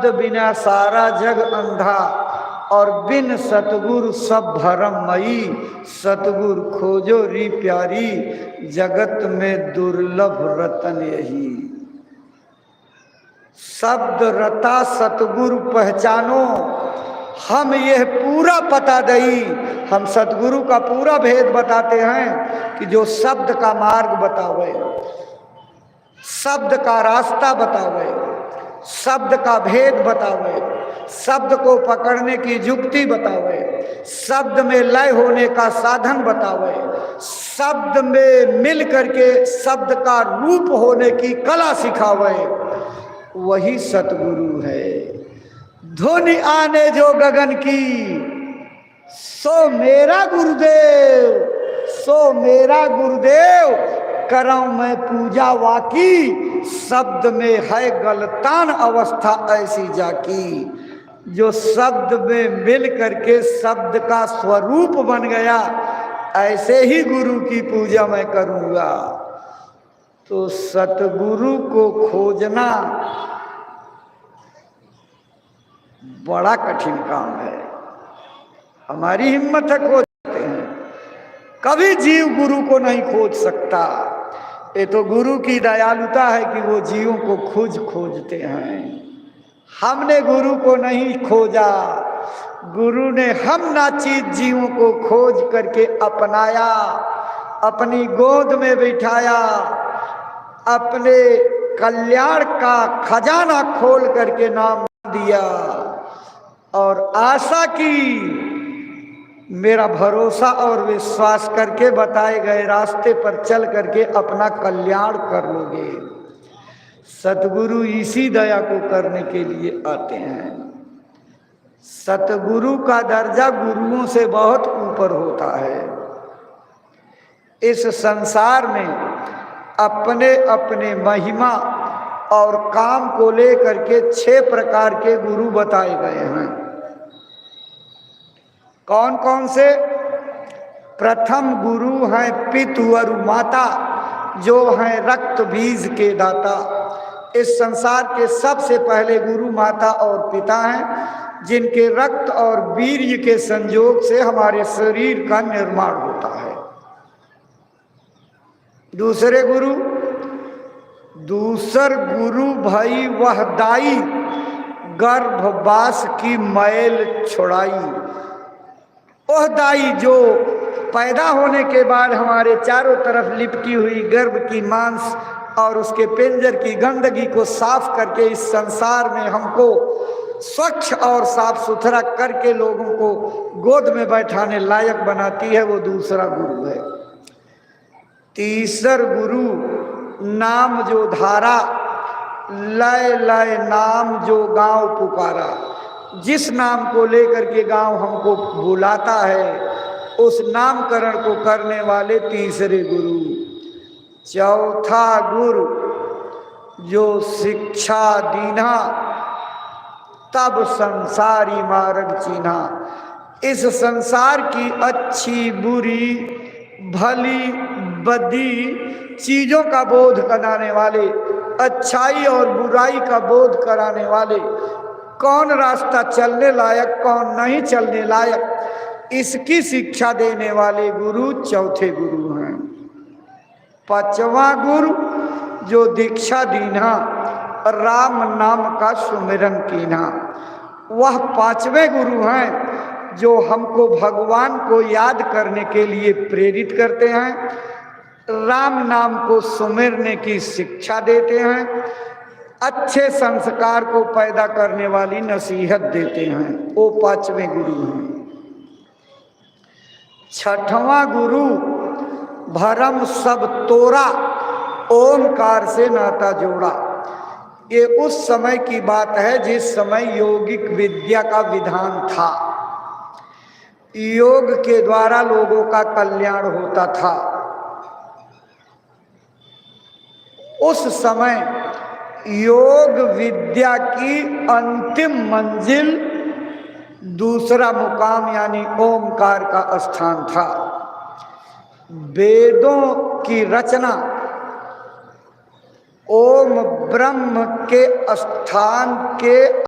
शब्द बिना सारा जग अंधा, और बिन सतगुरु सब भरममयी। सतगुरु खोजो री प्यारी, जगत में दुर्लभ रतन यही। शब्द रता सतगुरु पहचानो, हम यह पूरा पता दई। हम सतगुरु का पूरा भेद बताते हैं कि जो शब्द का मार्ग बतावे, शब्द का रास्ता बतावे, शब्द का भेद बतावे, शब्द को पकड़ने की युक्ति बतावे, शब्द में लय होने का साधन बतावे, शब्द में मिल करके शब्द का रूप होने की कला सिखावे, वही सतगुरु है। धुनि आने जो गगन की, सो मेरा गुरुदेव, सो मेरा गुरुदेव। करऊं मैं पूजा वाकी, शब्द में है गलतान अवस्था ऐसी जाकी। जो शब्द में मिल करके शब्द का स्वरूप बन गया, ऐसे ही गुरु की पूजा मैं करूंगा। तो सतगुरु को खोजना बड़ा कठिन काम है। हमारी हिम्मत है, खोज सकते हैं, कभी जीव गुरु को नहीं खोज सकता। ये तो गुरु की दयालुता है कि वो जीवों को खोजते हैं। हमने गुरु को नहीं खोजा, गुरु ने हम नाचीज जीवों को खोज करके अपनाया, अपनी गोद में बिठाया, अपने कल्याण का खजाना खोल करके नाम दिया और आशा की, मेरा भरोसा और विश्वास करके बताए गए रास्ते पर चल करके अपना कल्याण कर लोगे। सतगुरु इसी दया को करने के लिए आते हैं। सतगुरु का दर्जा गुरुओं से बहुत ऊपर होता है। इस संसार में अपने अपने महिमा और काम को लेकर के 6 प्रकार के गुरु बताए गए हैं। कौन कौन से? प्रथम गुरु हैं पितु और माता, जो हैं रक्त बीज के दाता। इस संसार के सबसे पहले गुरु माता और पिता हैं, जिनके रक्त और वीर्य के संयोग से हमारे शरीर का निर्माण होता है। दूसरे गुरु, दूसर गुरु भाई वह दाई, गर्भवास की मैल छुड़ाई। वह दाई जो पैदा होने के बाद हमारे चारों तरफ लिपटी हुई गर्भ की मांस और उसके पिंजर की गंदगी को साफ करके इस संसार में हमको स्वच्छ और साफ सुथरा करके लोगों को गोद में बैठाने लायक बनाती है, वो दूसरा गुरु है। तीसर गुरु, नाम जो धारा, लय लय नाम जो गांव पुकारा। जिस नाम को लेकर के गांव हमको बुलाता है, उस नामकरण को करने वाले तीसरे गुरु। चौथा गुरु, जो शिक्षा दीना, तब संसारी मार्ग चीन्हा। इस संसार की अच्छी बुरी भली बदी चीजों का बोध कराने वाले, अच्छाई और बुराई का बोध कराने वाले, कौन रास्ता चलने लायक कौन नहीं चलने लायक, इसकी शिक्षा देने वाले गुरु चौथे गुरु हैं। पांचवा गुरु, जो दीक्षा दीना, राम नाम का सुमिरन कीना। वह पांचवें गुरु हैं जो हमको भगवान को याद करने के लिए प्रेरित करते हैं, राम नाम को सुमिरने की शिक्षा देते हैं, अच्छे संस्कार को पैदा करने वाली नसीहत देते हैं। वो पांचवें गुरु हैं। छठवां गुरु, भरम सब तोरा, ओमकार से नाता जोड़ा। ये उस समय की बात है जिस समय यौगिक विद्या का विधान था। योग के द्वारा लोगों का कल्याण होता था। उस समय योग विद्या की अंतिम मंजिल दूसरा मुकाम यानी ओमकार का स्थान था। वेदों की रचना ओम ब्रह्म के स्थान के